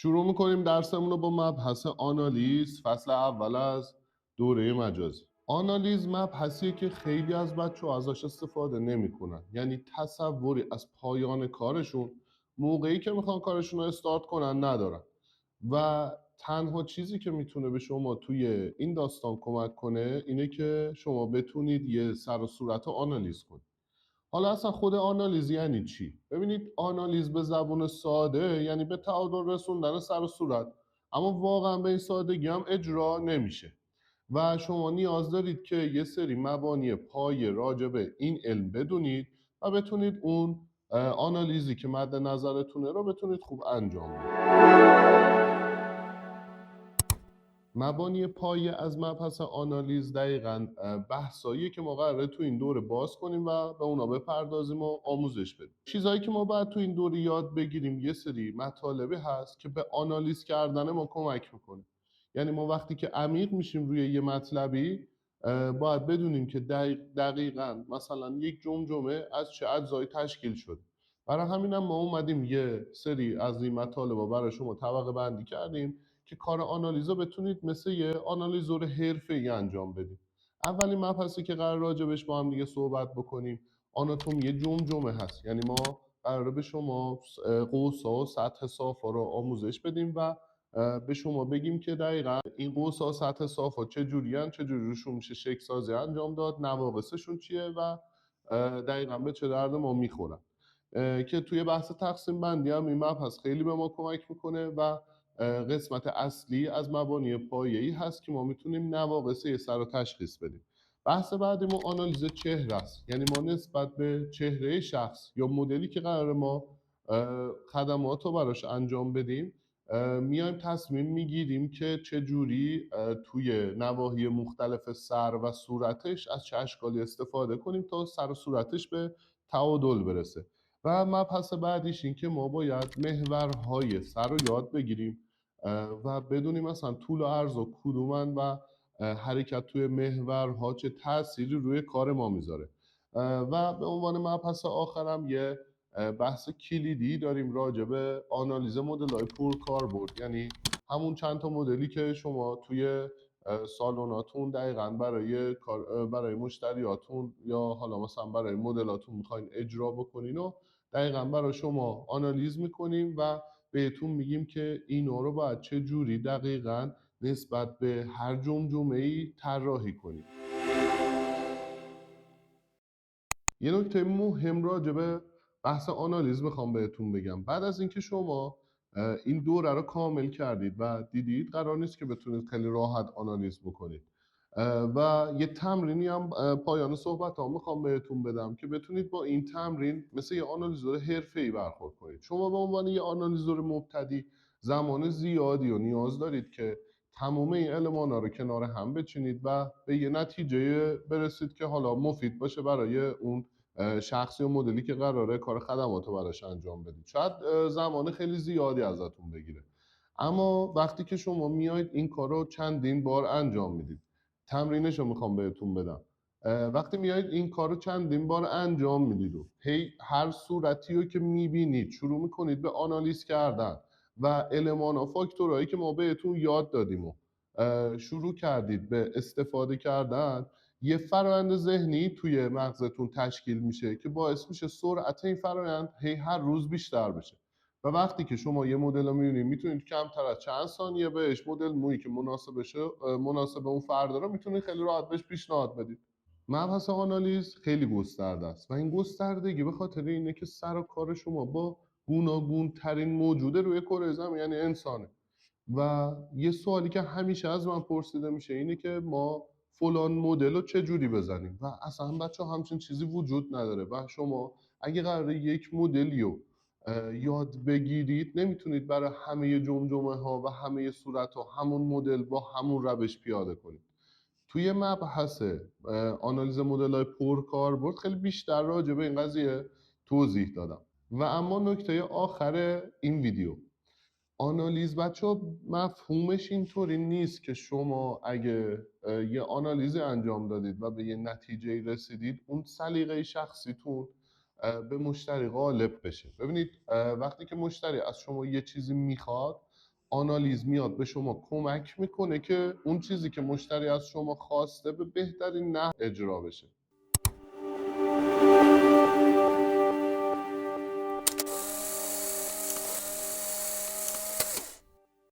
شروع میکنیم درسمون رو با مبحث آنالیز فصل اول از دوره مجازی. آنالیز مبحثیه که خیلی از بچه‌ها ازش استفاده نمیکنن، یعنی تصوری از پایان کارشون موقعی که میخوان کارشون رو استارت کنن ندارن و تنها چیزی که میتونه به شما توی این داستان کمک کنه اینه که شما بتونید یه سر و صورت رو آنالیز کنید. حالا اصلا خود آنالیز یعنی چی؟ ببینید، آنالیز به زبان ساده یعنی به تعادل رسوندن سر و صورت، اما واقعا به این سادگی هم اجرا نمیشه و شما نیاز دارید که یه سری مبانی پایه راجع به این علم بدونید و بتونید اون آنالیزی که مد نظرتونه رو بتونید خوب انجام بدید. مبانی پایه از مبحث آنالیز دقیقاً بحثایی که ما قراره تو این دوره باز کنیم و به اونا بپردازیم و آموزش بدیم. چیزهایی که ما باید تو این دوره یاد بگیریم، یه سری مطالبی هست که به آنالیز کردن ما کمک میکنه. یعنی ما وقتی که عمیق میشیم روی یه مطلبی باید بدونیم که دقیقاً مثلا یک جمجمه از چه اجزایی تشکیل شده. برای همین هم ما اومدیم یه سری از این مطالب رو برای شما طبقه بندی کردیم که کار آنالیزو بتونید مثل یه آنالیزور حرفه‌ای انجام بدید. اولین مبحثی که قرار راجبش با هم دیگه صحبت بکنیم آناتومی جمجمه هست. یعنی ما قراره به شما قوسا و سطح صافا رو آموزش بدیم و به شما بگیم که دقیقا این قوسا و سطح صافا چه جوریان، چه جوری روشون میشه شکل سازی انجام داد، نواقصشون چیه و دقیقا به چه درد ما میخورن. که توی بحث تقسیم بندی هم این مبحث خیلی به ما کمک میکنه و قسمت اصلی از مبانی پایه‌ای هست که ما میتونیم نواقص یه سر رو تشخیص بدیم. بحث بعدی ما آنالیز چهره است. یعنی ما نسبت به چهره شخص یا مدلی که قرار ما خدمات رو براش انجام بدیم میایم تصمیم میگیریم که چه جوری توی نواحی مختلف سر و صورتش از چه اشکالی استفاده کنیم تا سر و صورتش به تعادل برسه. و مبحث بعدیش این که ما باید محورهای سر رو یاد بگیریم و بدونیم مثلا طول و عرض و کدومن و حرکت توی محورها چه تأثیری روی کار ما میذاره. و به عنوان مبحث آخرم یه بحث کلیدی داریم راجع به آنالیز مدل‌های پرکاربرد، یعنی همون چند تا مدلی که شما توی سالوناتون دقیقاً برای مشتریاتون یا حالا مثلا برای مدلاتون میخواین اجرا بکنین و دقیقاً برای شما آنالیز میکنیم و بهتون میگیم که اینا رو باید چه جوری دقیقاً نسبت به هر جمجمه‌ای طراحی کنیم. یه نکته مهم راجع به بحث آنالیز میخوام بهتون بگم. بعد از اینکه شما این دوره رو کامل کردید و دیدید قرار نیست که بتونید خیلی راحت آنالیز بکنید و یه تمرینی هم پایان صحبت ها میخوام بهتون بدم که بتونید با این تمرین مثل یه آنالیزور حرفه‌ای برخورد کنید. شما به عنوان یه آنالیزور مبتدی زمان زیادی رو نیاز دارید که تمام این المانا رو کنار هم بچینید و به یه نتیجه برسید که حالا مفید باشه برای اون شخصی و مدلی که قراره کار خدمات رو براش انجام بدید. شاید زمان خیلی زیادی ازتون بگیره، اما وقتی که شما میایید این کار رو چندین بار انجام میدید، تمرینش رو میخوام بهتون بدم. وقتی میایید این کار رو چندین بار انجام میدید و هی هر صورتی رو که میبینید شروع میکنید به آنالیز کردن و المان و فاکتورهایی که ما بهتون یاد دادیم و شروع کردید به استفاده کردن، یه فرآیند ذهنی توی مغزتون تشکیل میشه که باعث میشه سرعت این فرآیند هی هر روز بیشتر بشه و وقتی که شما یه مدل رو میبینید میتونید کمتر از چند ثانیه بهش مدل مویی که مناسب اون فرد رو میتونید خیلی راحت بهش پیشنهاد بدید. مبحث آنالیز خیلی گسترده است و این گستردگی به خاطر اینه که سر و کار شما با گوناگون ترین موجود روی کره زمین یعنی انسانه. و یه سوالی که همیشه از من پرسیده میشه اینه که ما فلان مدل رو چه جوری بزنیم و اصلا بچه همچین چیزی وجود نداره و شما اگه قراره یک مدلی رو یاد بگیرید نمیتونید برای همه جمجمه ها و همه صورت ها همون مدل با همون روش پیاده کنید. توی مبحث آنالیز مدل های پرکاربرد خیلی بیشتر راجع به این قضیه توضیح دادم. و اما نکته آخر این ویدیو، آنالیز بچه مفهومش اینطوری نیست که شما اگه یه آنالیزی انجام دادید و به یه نتیجه رسیدید اون سلیقه شخصیتون به مشتری غالب بشه. ببینید، وقتی که مشتری از شما یه چیزی میخواد آنالیز میاد به شما کمک میکنه که اون چیزی که مشتری از شما خواسته به بهترین نحو اجرا بشه.